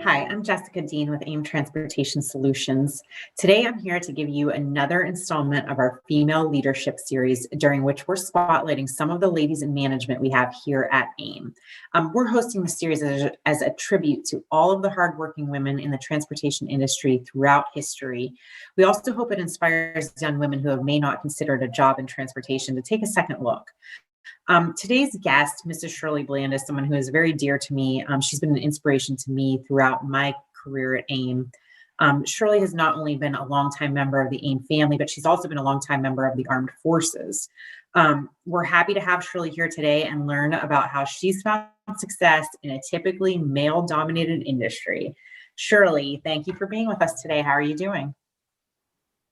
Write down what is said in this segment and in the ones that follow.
Hi, I'm Jessica Dean with AIM Transportation Solutions. Today, I'm here to give you another installment of our female leadership series, during which we're spotlighting some of the ladies in management we have here at AIM. We're hosting the series as a tribute to all of the hardworking women in the transportation industry throughout history. We also hope it inspires young women who may not considered a job in transportation to take a second look. Today's guest, Mrs. Shirley Bland, is someone who is very dear to me. She's been an inspiration to me throughout my career at AIM. Shirley has not only been a longtime member of the AIM family, but she's also been a longtime member of the Armed Forces. We're happy to have Shirley here today and learn about how she's found success in a typically male-dominated industry. Shirley, thank you for being with us today. How are you doing?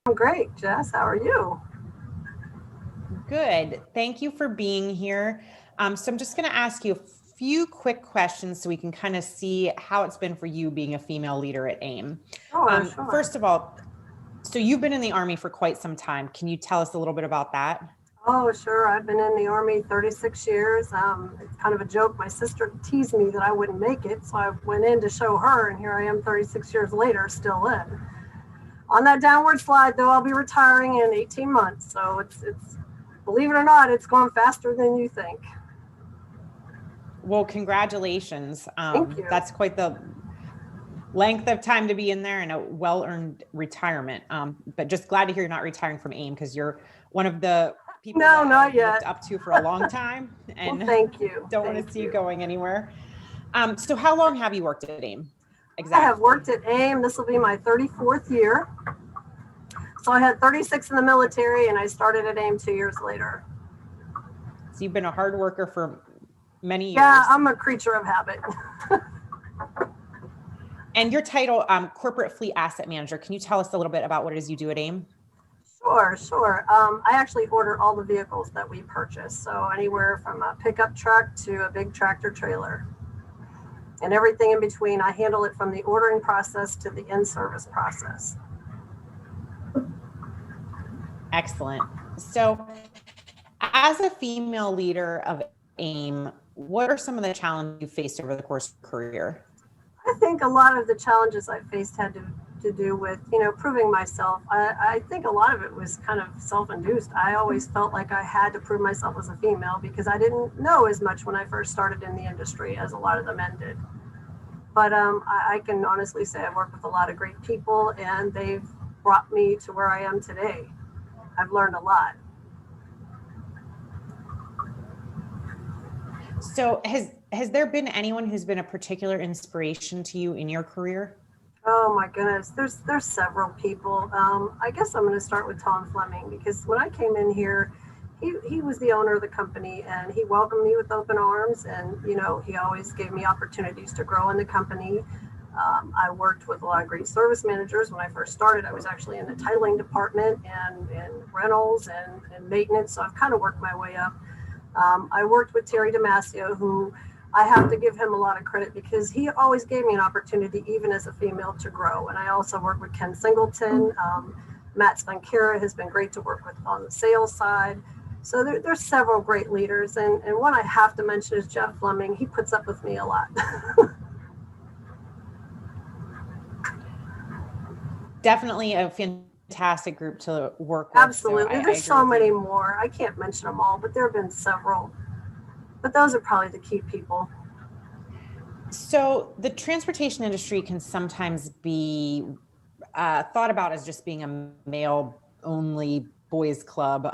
I'm great, Jess. How are you? Good. Thank you for being here. So I'm just going to ask you a few quick questions so we can kind of see how it's been for you being a female leader at AIM. Sure. First of all, so you've been in the Army for quite some time. Can you tell us a little bit about that? Oh, sure. I've been in the Army 36 years. It's kind of a joke. My sister teased me that I wouldn't make it, so I went in to show her, and here I am 36 years later, still in. On that downward slide, though, I'll be retiring in 18 months, so it's believe it or not, it's going faster than you think. Well, congratulations. Thank you. That's quite the length of time to be in there and a well-earned retirement. But just glad to hear you're not retiring from AIM, because you're one of the people that not yet. Looked up to for a long time. And well, thank you. Don't want to see you going anywhere. So how long have you worked at AIM? Exactly. I have worked at AIM. This will be my 34th year. So I had 36 in the military, and I started at AIM 2 years later. So you've been a hard worker for many years. Yeah, I'm a creature of habit. And your title, Corporate Fleet Asset Manager. Can you tell us a little bit about what it is you do at AIM? Sure. I actually order all the vehicles that we purchase. So anywhere from a pickup truck to a big tractor trailer. And everything in between. I handle it from the ordering process to the in-service process. Excellent. So as a female leader of AIM, what are some of the challenges you faced over the course of your career? I think a lot of the challenges I faced had to do with, proving myself. I think a lot of it was kind of self-induced. I always felt like I had to prove myself as a female because I didn't know as much when I first started in the industry as a lot of the men did. But I can honestly say I've worked with a lot of great people, and they've brought me to where I am today. I've learned a lot. So has there been anyone who's been a particular inspiration to you in your career? Oh my goodness, there's several people. I guess I'm going to start with Tom Fleming, because when I came in here, he was the owner of the company, and he welcomed me with open arms, and he always gave me opportunities to grow in the company. I worked with a lot of great service managers. When I first started, I was actually in the titling department and rentals and maintenance. So I've kind of worked my way up. I worked with Terry Damasio, who I have to give him a lot of credit because he always gave me an opportunity, even as a female, to grow. And I also worked with Ken Singleton. Matt Spankera has been great to work with on the sales side. So there's several great leaders. And one I have to mention is Jeff Fleming. He puts up with me a lot. Definitely a fantastic group to work with. Absolutely. So there's so many more. I can't mention them all, but there have been several. But those are probably the key people. So the transportation industry can sometimes be thought about as just being a male-only boys club,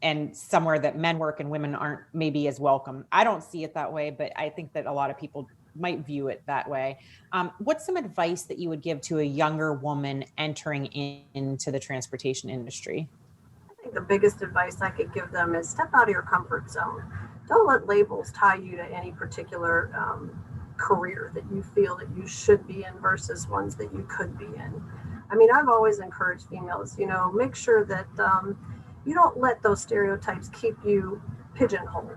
and somewhere that men work and women aren't maybe as welcome. I don't see it that way, but I think that a lot of people might view it that way. What's some advice that you would give to a younger woman entering into the transportation industry? I think the biggest advice I could give them is step out of your comfort zone. Don't let labels tie you to any particular career that you feel that you should be in versus ones that you could be in. I mean, I've always encouraged females, make sure that you don't let those stereotypes keep you pigeonholed.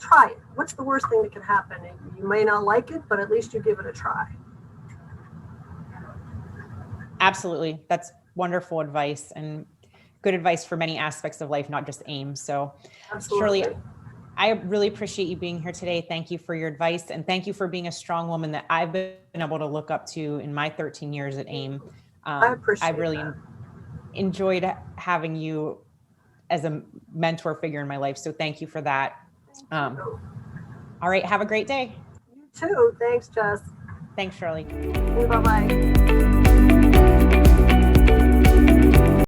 Try it. What's the worst thing that can happen? You may not like it, but at least you give it a try. Absolutely. That's wonderful advice and good advice for many aspects of life, not just AIM. So absolutely. Shirley, I really appreciate you being here today. Thank you for your advice, and thank you for being a strong woman that I've been able to look up to in my 13 years at AIM. I appreciate I've really that. enjoyed having you as a mentor figure in my life. So thank you for that. All right. Have a great day. You too. Thanks, Jess. Thanks, Shirley. Bye-bye.